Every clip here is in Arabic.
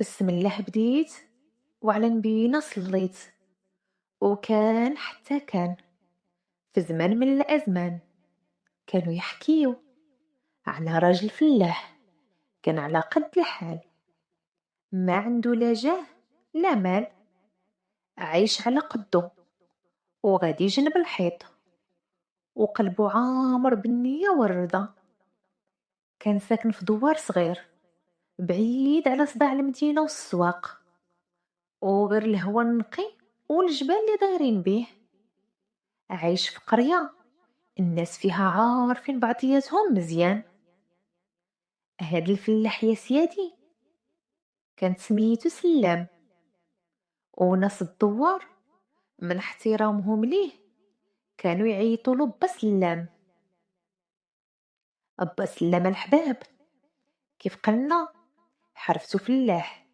بسم الله بديت وعلى نبينا صليت. وكان حتى كان في زمان من الأزمان كانوا يحكيو على راجل فلاح كان على قد الحال، ما عنده لا جاه لا مال، عايش على قدو وغادي جنب الحيط وقلبه عامر بالنية والرضا. كان ساكن في دوار صغير بعيد على صداع المدينة والسواق وغير الهوا النقي والجبال اللي دايرين بيه. عايش في قرية الناس فيها عارفين بعضياتهم مزيان. هاد الفلاح يا سيادي كانت سميتو سلام، وناس الدوار من احترامهم ليه كانوا يعيطولو با سلام. با سلام الحباب كيف قلنا حرفتو فلاح،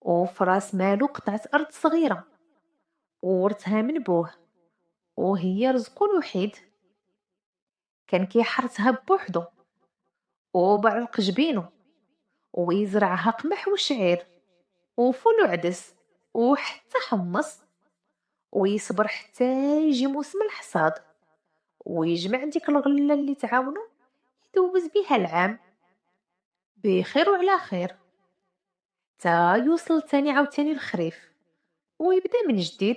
وفراس مالو قطعة أرض صغيرة وورثها من بوه، وهي رزقو الوحيد. كان كيحرثها بوحدو وبعرق جبينو، ويزرعها قمح وشعير وفول وعدس وحتى حمص، ويصبر حتى يجي موسم الحصاد ويجمع ديك الغلة اللي تعاونو يدوز بيها العام بخير وعلى خير، تا يوصل تاني عاوتاني الخريف ويبدا من جديد.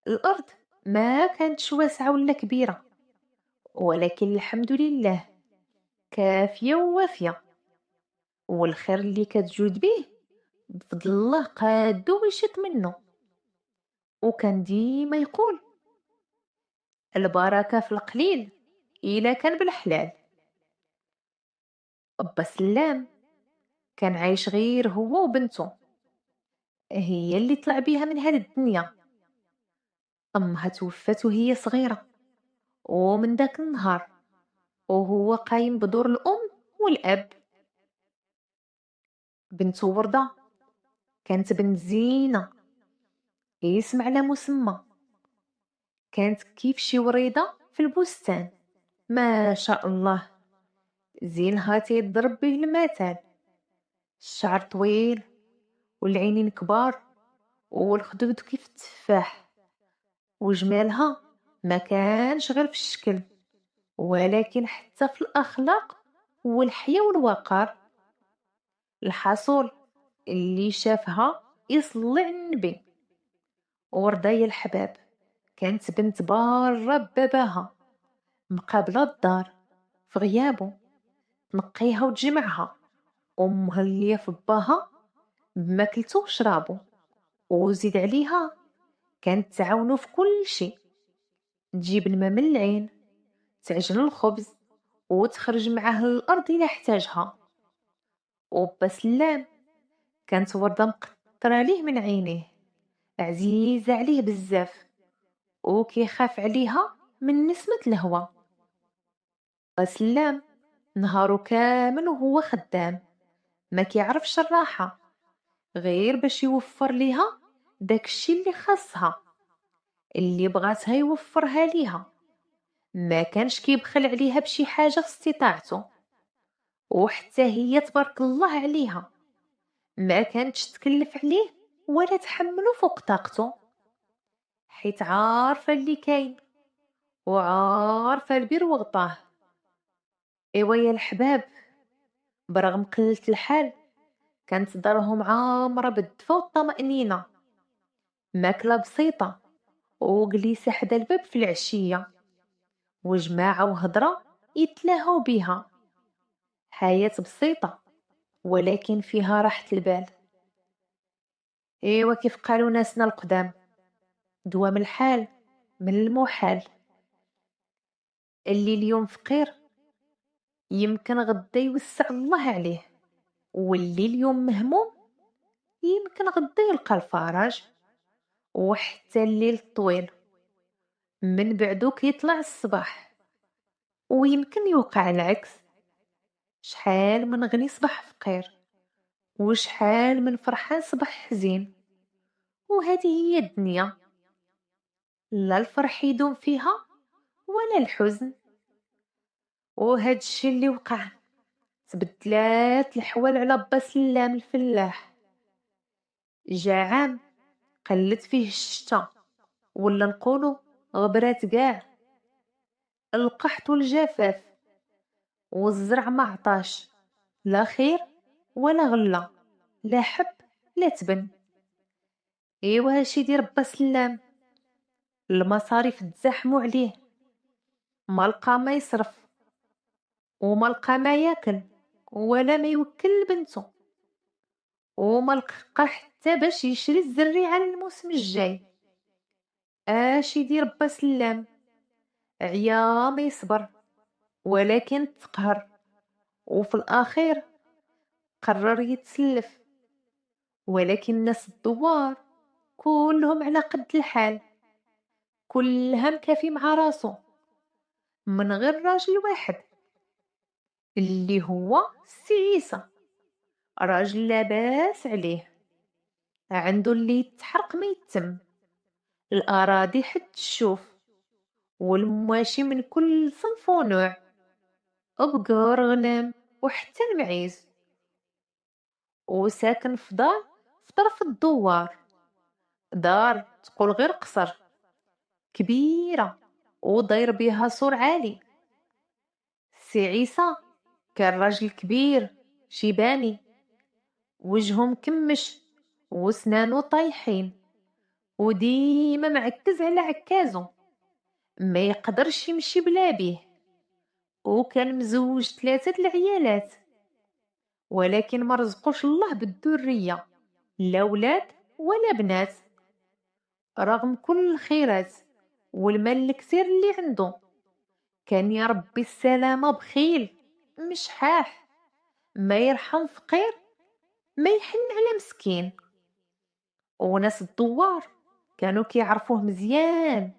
الأرض ما كانتش واسعة ولا كبيرة، ولكن الحمد لله كافية ووافية، والخير اللي كتجود بيه بفضل الله قادو ويشيط منه. وكان ديما يقول البركة في القليل إلا كان بالحلال. با سلام كان عايش غير هو وبنته، هي اللي طلع بيها من هاد الدنيا. أمها توفت وهي صغيرة، ومن داك النهار وهو قايم بدور الأم والأب. بنته وردة كانت بنت زينة، اسم على مسمى، كانت كيف شي وريدة في البستان، ما شاء الله زينها تيضرب به المثل. الشعر طويل والعينين كبار والخدود كيف التفاح، وجمالها ما كانش غير في الشكل ولكن حتى في الأخلاق والحياة والوقار. الحصول اللي شافها يصلي على النبي. وردة يا الحباب كانت بنت بارة بباباها، مقابلة الدار في غيابه تنقيها وتجمعها، ومهلية في باها بماكلتو وشرابو، وزيد عليها كانت تعاونو في كل شيء، تجيب الماء من العين، تعجن الخبز، وتخرج معاه للأرض إلا احتاجها. وبا سلام كانت وردة مقطرة ليه من عينيه، عزيزة عليه بزاف، وكيخاف عليها من نسمة الهوا. با سلام نهارو كامل وهو خدام، ما كيعرفش الراحة غير باش يوفر ليها داكشي اللي خاصها، اللي بغاتها يوفرها ليها، ما كانش كيبخل عليها بشي حاجة في استطاعته. وحتى هي تبارك الله عليها ما كانتش تكلف عليه ولا تحمله فوق طاقته، حيت عارفة اللي كاين وعارفة البير وغطاه. ايوا يا الحباب، برغم قلة الحال كانت دارهم عامرة بالدفا والطمأنينة، ماكلة بسيطة وجليسة حدا الباب في العشية، وجماعة وهضرة يتلاهوا بيها. حياة بسيطة ولكن فيها راحة البال. ايوا كيف قالوا ناسنا القدام، دوام الحال من المحال. اللي اليوم فقير يمكن غدا يوسع الله عليه، واللي اليوم مهموم يمكن غدا يلقى الفرج. وحتى الليل الطويل من بعدو كيطلع الصباح، ويمكن يوقع العكس. شحال من غني صبح فقير، وشحال من فرحان صبح حزين، وهذه هي الدنيا، لا الفرح يدوم فيها ولا الحزن. وهاد الشي اللي وقع تبدلات الحوال على با سلام الفلاح. جا عام قلت فيه الشتا، ولا نقولو غبرات كاع، القحط والجفاف، والزرع ما عطاش لا خير ولا غلة، لا حب لا تبن. ايوا هاش يدير با سلام، المصاريف تزاحموا عليه، ما لقى ما يصرف، وما لقى ما ياكل، ولا ما يوكل بنته، وما لقى حتى باش يشري الزريعة للموسم الجاي. اش يدير با سلام؟ عيا ما يصبر، ولكن تقهر، وفي الأخير قرر يتسلف. ولكن الناس الدوار كلهم على قد الحال، كلها مكافي مع راسو، من غير راجل واحد اللي هو سي عيسى. راجل لاباس عليه، عنده اللي يتحرق ما يتم، الأراضي حد تشوف، والمواشي من كل صنف ونوع، أبقار غنم وحتى المعيز، وساكن في دار في طرف الدوار، دار تقول غير قصر، كبيرة وداير بيها سور عالي. سي عيسى كان راجل كبير شيباني، وجهه مكمش وسنانو طايحين، وديما معكز على عكازو، ما يقدرش يمشي بلا بيه. وكان مزوج 3 العيالات، ولكن ما رزقوش الله بالذرية، لا ولاد ولا بنات، رغم كل الخيرات والمال الكثير اللي عنده. كان يا ربي السلامة بخيل مش حاح، ما يرحم فقير، ما يحن على مسكين. وناس الدوار كانوا كيعرفوه مزيان،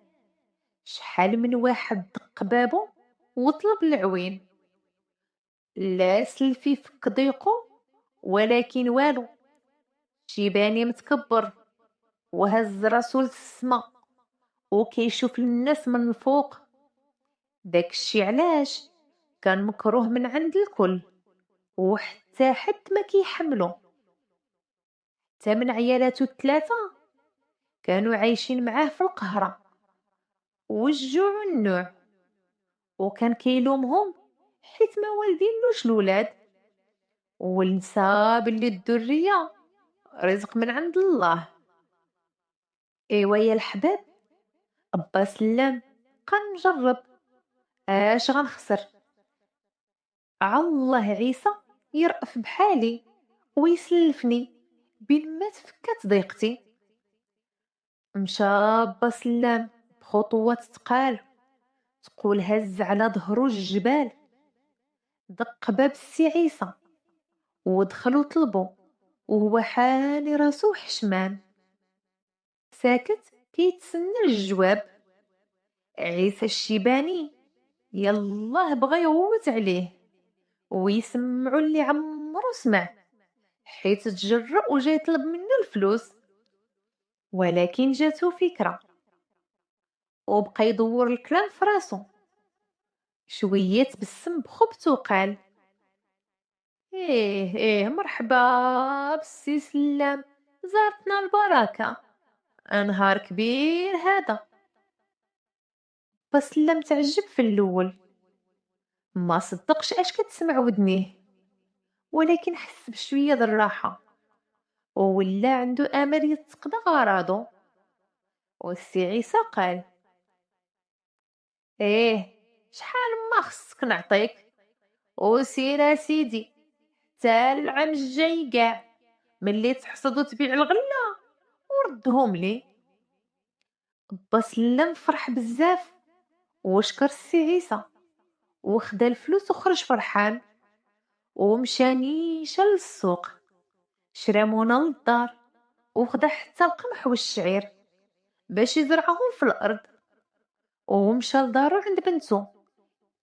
شحال من واحد دق بابو وطلب العوين، لا سلفي فك ضيقو، ولكن والو، شيباني متكبر وهز راسو للسما وكيشوف الناس من الفوق. داكشي علاش كان مكروه من عند الكل، وحتى حد ما كيحملو. حتى من عيالاتو الثلاثة كانوا عايشين معاه في القهرة والجوع والنوع، وكان كيلومهم حيت ما والدينلوش الولاد، ونسى بلي الذرية رزق من عند الله. ايوا يا الحباب، با سلام قال نجرب، اش غنخسر؟ الله عيسى يرأف بحالي ويسلفني بين ما تفكات ضيقتي. مشى با سلام بخطوات تقال، تقول هز على ظهرو الجبال، دق باب السي عيسى ودخل وطلبو، وهو حاني راسو حشمان ساكت كيتسنى الجواب. عيسى الشيباني يلاه بغى يغوت عليه ويسمعو اللي عمرو سمع، حيت تجرأ وجا يطلب منه الفلوس. ولكن جاتو فكرة، وبقى يدور الكلام في راسو، شوية تبسم بخبته وقال: ايه مرحبا بالسي سلام، زارتنا البركة، نهار كبير هذا. فسلم تعجب في الأول، ما صدقش اش كتسمع ودنيه، ولكن حس بشوية د الراحة، وولا عنده امل يتقضى غراضو. والسي عيسى قال: ايه شحال ما خصك نعطيك، وسير سيدي تا العام الجاي كاع، ملي تحصد وتبيع الغلة وردهم لي. با سلم فرح بزاف وشكر السي عيسى، وخدا الفلوس وخرج فرحان، ومشى نيشان للسوق، شرا منى للدار، وخدا حتى القمح والشعير باش يزرعهم في الارض، ومشى لدارو عند بنتو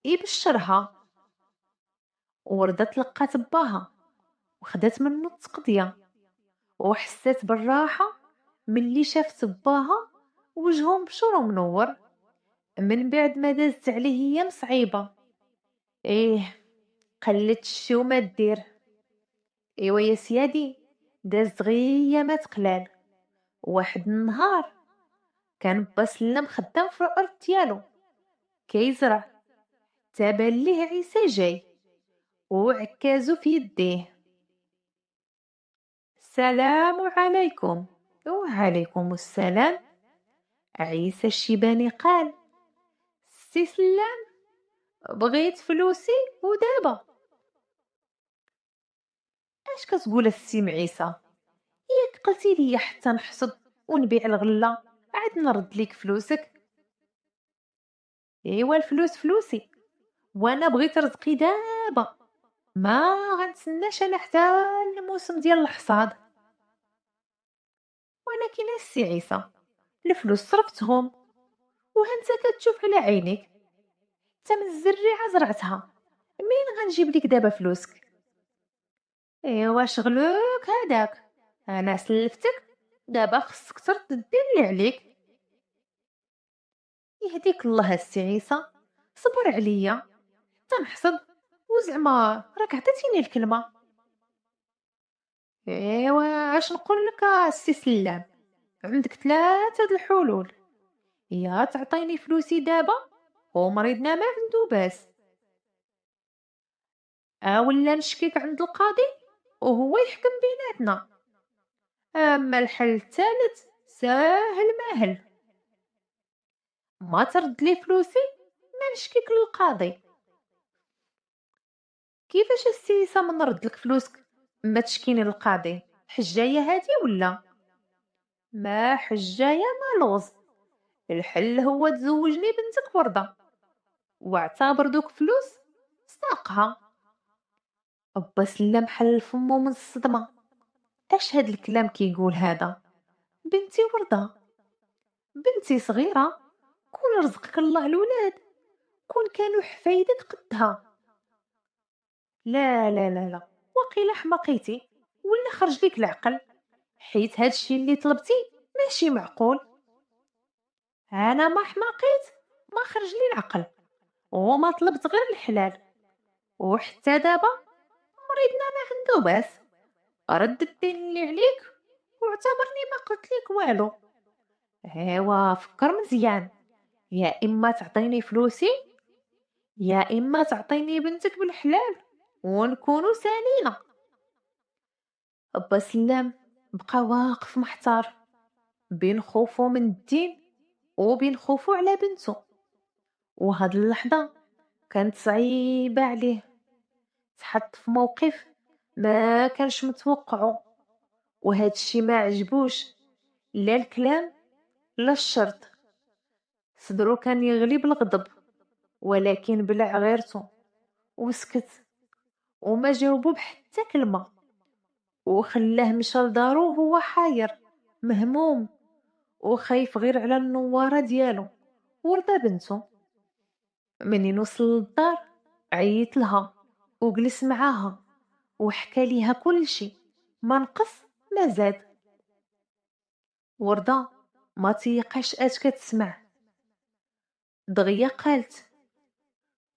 يبشرها. وردت لقات باها وخدات منو التقضيه، وحسات بالراحه ملي شافت باها وجهو مبشور ومنور، من بعد ما دازت عليه ايام صعيبه. ايه قلت شتو ما دير. ايوا يا سيادي، دازت غيا ما تقلال. واحد النهار كان با سلام خدام في الارض ديالو كيزرع. تابان ليه عيسى جاي وعكازو في يديه. السلام عليكم. وعليكم السلام. عيسى الشيباني قال: سي سلام، بغيت فلوسي ودابا. اش كتقول السي معيسى؟ ياك قلتي لي حتى نحصد ونبيع الغله عاد نرد ليك فلوسك. ايوا الفلوس فلوسي، وانا بغيت رزقي دابا، ما غنتسناش انا حتى الموسم ديال الحصاد. ولكن السي عيسى، الفلوس صرفتهم وهانت كتشوف على عينيك، حتى من الزريعه زرعتها، منين غنجيب لك دابا فلوسك؟ ايوا شغلوك هداك، انا سلفتك، دابا خصك ترد الدين اللي عليك. يهديك الله السي عيسى، صبر عليا تنحصد، وزعما راك عطيتيني الكلمه. ايوا اش نقول لك السي سلام، عندك ثلاثه د الحلول: يا تعطيني فلوسي دابا ومريضنا ما عنده باس، ولا نشكيك عند القاضي وهو يحكم بيناتنا. اما الحل الثالث ساهل ماهل: ما ترد لي فلوسي ما نشكيك للقاضي. كيفاش السيسه من نرد لك فلوسك ما تشكيني للقاضي؟ حجايه هادي ولا؟ ما حجايه ما لغز. الحل هو تزوجني بنتك ورده، واعتبر دوك فلوس ساقها. با سلام حل فمو من الصدمه. اش هاد الكلام كيقول هذا؟ بنتي ورده؟ بنتي صغيره، كون رزقك الله الولاد كون كانوا حفايدك قدها. لا لا لا لا، وقيلا حماقيتي ولا خرج ليك العقل، حيت هادشي اللي طلبتي ماشي معقول. انا ما حماقيت، ما خرج لي العقل، وما طلبت غير الحلال، وحتى دابا مريضنا ما عنده باس. رد الدين اللي عليك واعتبرني ما قلت لك والو. ايوا فكر مزيان، يا اما تعطيني فلوسي يا اما تعطيني بنتك بالحلال ونكونوا سالينا. با سلام بقى واقف محتار بين خوفو من الدين وبين خوفو على بنته، وهاد اللحظة كانت صعيبة عليه. تحط في موقف ما كانش متوقعه، وهاد الشي ما عجبوش لا الكلام لا الشرط. صدرو كان يغلي بالغضب، ولكن بلع غيرته وسكت وما جاوبو بحتى كلمة، وخلاه مشى لدارو وهو حاير مهموم وخايف غير على النوارة ديالو ورضا بنته. منين وصل للدار عيط لها وجلس معاها وحكى ليها كل شي، ما نقص ما زاد. ورده ما تيقاش اش كتسمع، دغيا قالت: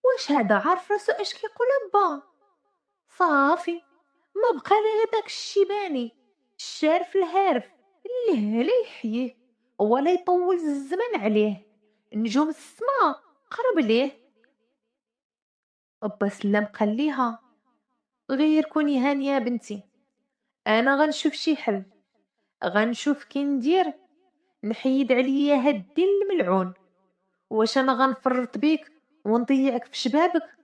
واش هذا عارف راسو اش كيقول با؟ صافي، ما بقى لي داك الشيباني الشارف الهارف اللي لا يحييه ولا يطول الزمن عليه، نجوم السما قرب ليه. با سلام قال ليها: غير كوني هانيه بنتي، انا غنشوف شي حل، غنشوف كي ندير نحيد عليا هاد الدين الملعون. واش انا غنفرط بيك ونضيعك في شبابك؟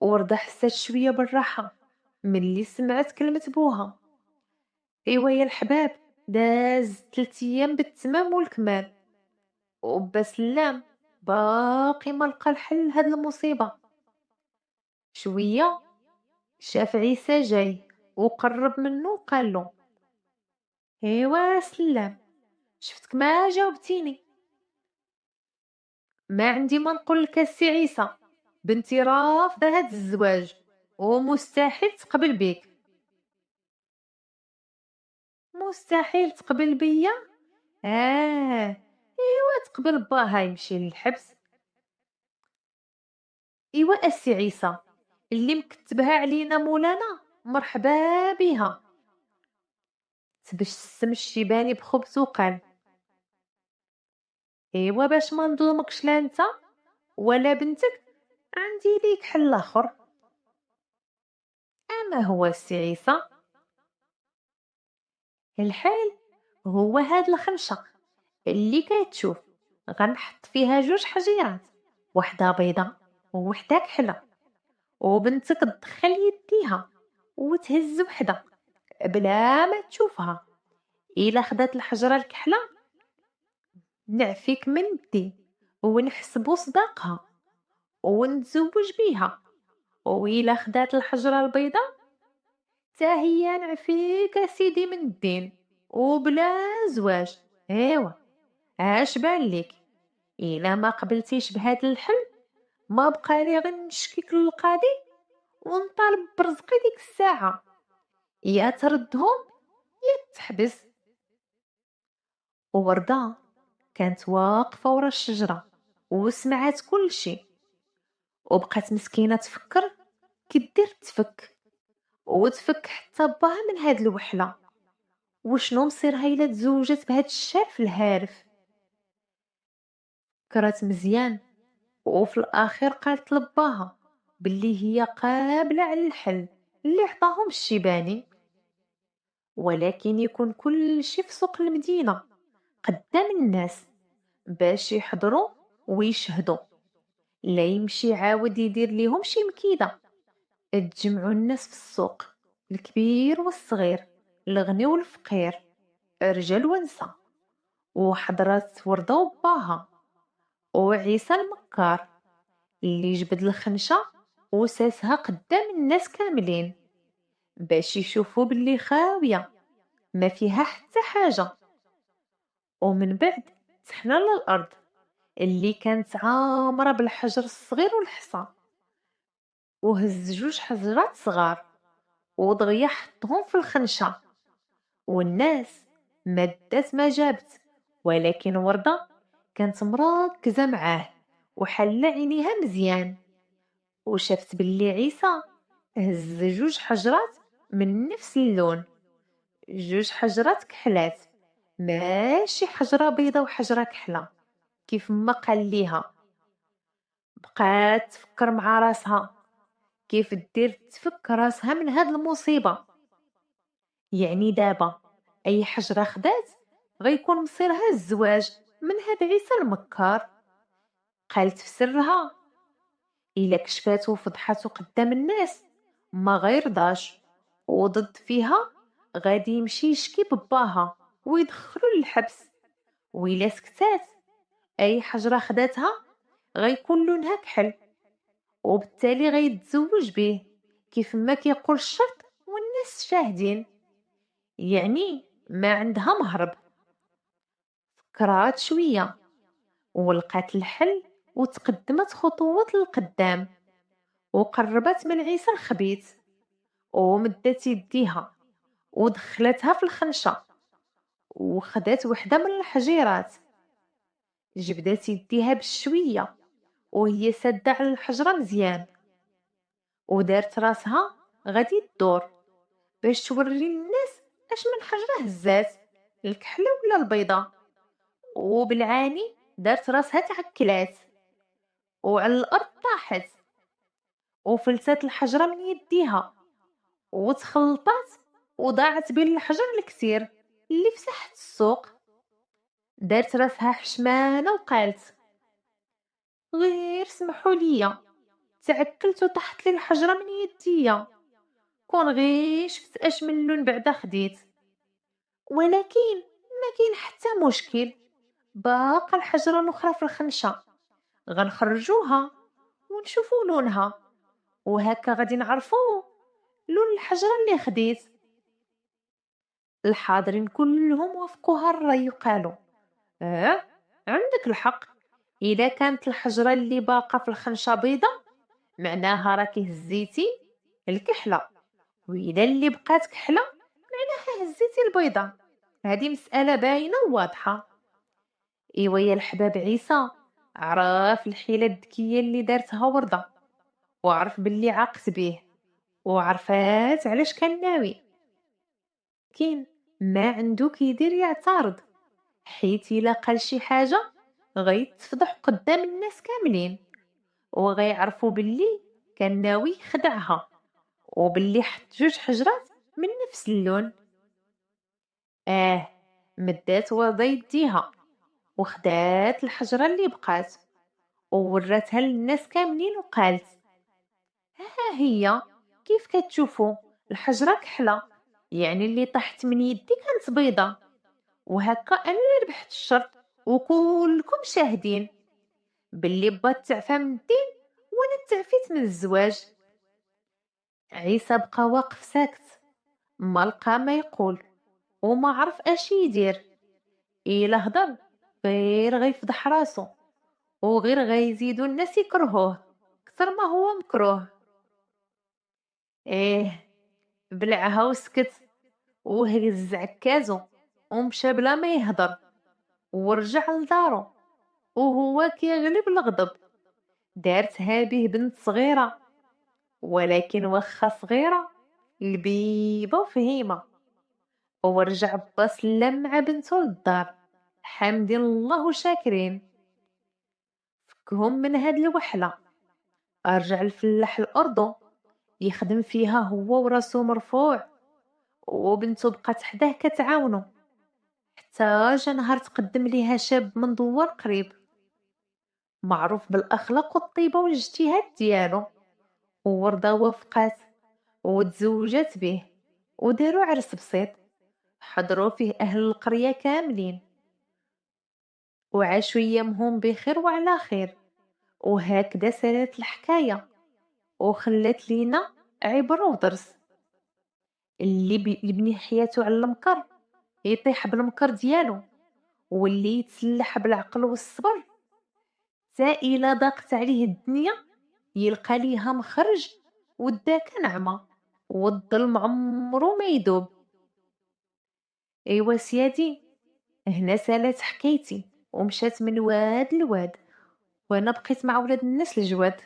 ورده حسات شويه بالراحه ملي سمعت كلمه بوها. ايوا يا الحباب، داز 3 ايام بالتمام والكمال، وبا سلام باقي ما لقى الحل لهاد المصيبه. شويه شاف عيسى جاي وقرب منه وقال له: ايوا سلام، شفتك ما جاوبتيني. ما عندي ما نقول لك السي عيسى، بنتي رافضه هاد الزواج ومستحيل تقبل بيك. مستحيل تقبل بيا؟ ايوا تقبل باها يمشي للحبس. ايوا السي عيسى، اللي مكتبها علينا مولانا مرحبا بها. تبسم الشيباني بخبث وقال: ايوا باش ما نظلمكش لا انت ولا بنتك، عندي ليك حل اخر. اما هو السي عيسى؟ الحل هو هاد الخنشه اللي كتشوف، غنحط فيها جوج حجيرات، وحده بيضة ووحده كحله، وبنتك تدخل يديها وتهز وحده بلا ما تشوفها. الا خدات الحجره الكحله نعفيك من الدين ونحسبو صداقها ونتزوج بيها، وإلا خدات الحجرة البيضاء تا هي نعفيك سيدي من الدين وبلا زواج. ايوا اش بان ليك؟ إلا ما قبلتيش بهاد الحل ما بقى لي غير نشكيك للقاضي ونطالب برزقي ديك الساعة، يا تردهم يا تحبس. ووردة كانت واقفة ورا الشجرة وسمعت كل شي، وبقات مسكينة تفكر كي دير تفك وتفك حتى باها من هاد الوحلة. وشنو مصيرها إلا تزوجت بهاد الشارف الهارف؟ كرات مزيان وفي الأخير قالت لباها باللي هي قابلة على الحل اللي عطاهم الشيباني، ولكن يكون كل شي في سوق المدينة قدام الناس باش يحضروا ويشهدوا، لا يمشي عاود يدير ليهم شي مكيدة. تجمعوا الناس في السوق، الكبير والصغير، الغني والفقير، رجال ونساء، وحضرات وردة وباها وعيسى المكار اللي جبد الخنشة وساسها قدام الناس كاملين باش يشوفوا باللي خاوية ما فيها حتى حاجة. ومن بعد تحنى للأرض اللي كانت عامرة بالحجر الصغير والحصى، وهز جوج حجرات صغار ودغيا حطهم في الخنشة. والناس مدات ما جابت، ولكن وردة كانت مركزة معاه وحل عينيها مزيان، وشافت باللي عيسى هز جوج حجرات من نفس اللون، جوج حجرات كحلات، ماشي حجرة بيضة وحجرة كحلة كيف ما قال ليها. بقات تفكر مع راسها كيف دير تفك راسها من هاد المصيبة. يعني دابا اي حجرة خدات غيكون مصيرها الزواج من هاد عيسى المكار. قالت في سرها الا كشفاتو وفضحاتو قدام الناس ما غيرضاش، وضد فيها غادي يمشي يشكي بباها ويدخلو للحبس. وإلا سكتات اي حجرة خداتها غيكون لونها كحل، وبالتالي غيتزوج بيه كيف ما كيقول الشرط والناس شاهدين، يعني ما عندها مهرب. فكرات شوية ولقات الحل وتقدمت خطوات للقدام، وقربت من عيسى الخبيث ومدت يديها ودخلتها في الخنشة وخدات وحدة من الحجيرات، جبدات يديها بشوية وهي سادة على الحجرة مزيان، ودارت راسها غادي تدور باش توري الناس اش من حجرة هزات، الكحلة ولا البيضة. وبالعاني دارت راسها تعكلات وعلى الأرض طاحت وفلتات الحجرة من يديها وتخلطات وضاعت بين الحجر الكثير اللي في ساحة السوق. دارت راسها حشمانة وقالت: غير سمحوا ليا، تعكلت وطاحت لي الحجرة من يديا، كون غير شفت اش من لون بعدا خديت. ولكن ما كاين حتى مشكل، باقا الحجرة الأخرى في الخنشة غنخرجوها ونشوفوا لونها، وهكا غادي نعرفوا لون الحجرة اللي خديت. الحاضرين كلهم وافقوا الرأي وقالوا: عندك الحق، إذا كانت الحجرة اللي باقا في الخنشة بيضة معناها راكي هزيتي الكحلة، وإذا اللي بقات كحلة معناها هزيتي البيضة. هذه مسألة باينة وواضحة. إيوا يا الحباب عيسى عرف الحيلة الذكية اللي دارتها وردة، وعرف باللي عاقت بيه، وعرفات علاش كان ناوي. كاين ما عندو كيدير يعترض، حيت إلا قال شي حاجة غيتفضح قدام الناس كاملين، وغيعرفوا باللي كان ناوي يخدعها، وباللي حط جوج حجرات من نفس اللون. مدات ورا يديها وخدات الحجرة اللي بقات ووراتها للناس كاملين وقالت: ها هي، كيف كتشوفوا الحجرة كحلة، يعني اللي طاحت من يدي كانت بيضة، وهكا أنا اللي ربحت الشرط، وكلكم شاهدين باللي بات تعفى من الدين وانا تعفيت من الزواج. عيسى بقى واقف ساكت، ما لقى ما يقول وما عرف اش يدير. إلا هضر غير غيفضح راسو، وغير غيزيدو الناس يكرهوه كثر ما هو مكروه. ايه، بلعها وسكت، وهز عكازو ومشى بلا ما يهضر، ورجع لدارو وهو كيغلب الغضب. دارتها به بنت صغيرة، ولكن واخا صغيرة لبيبة وفهيمة. ورجع با سلم مع بنتو للدار، حامدين الله وشاكرين. فكهم من هاد الوحلة، رجع الفلاح لأرضو يخدم فيها هو وراسو مرفوع، وبنتو بقات حداه كتعاونو، حتى جا نهار تقدم ليها شاب من دوار قريب، معروف بالأخلاق والطيبة والاجتهاد ديالو. ووردة وافقات وتزوجت به، وداروا عرس بسيط حضروا فيه أهل القرية كاملين، وعاشوا أيامهم بخير وعلى خير. وهكذا سالت الحكاية، وخلت لينا عبرة ودرس. اللي يبني حياته على المكر يطيح بالمكر ديالو، واللي يتسلح بالعقل والصبر تا إلا ضاقت عليه الدنيا يلقى ليها مخرج، وداك نعمة والظلم عمرو ما يدوب. ايوا سيادي، هنا سالت حكايتي ومشات من واد لواد، وانا بقيت مع ولاد الناس الجواد.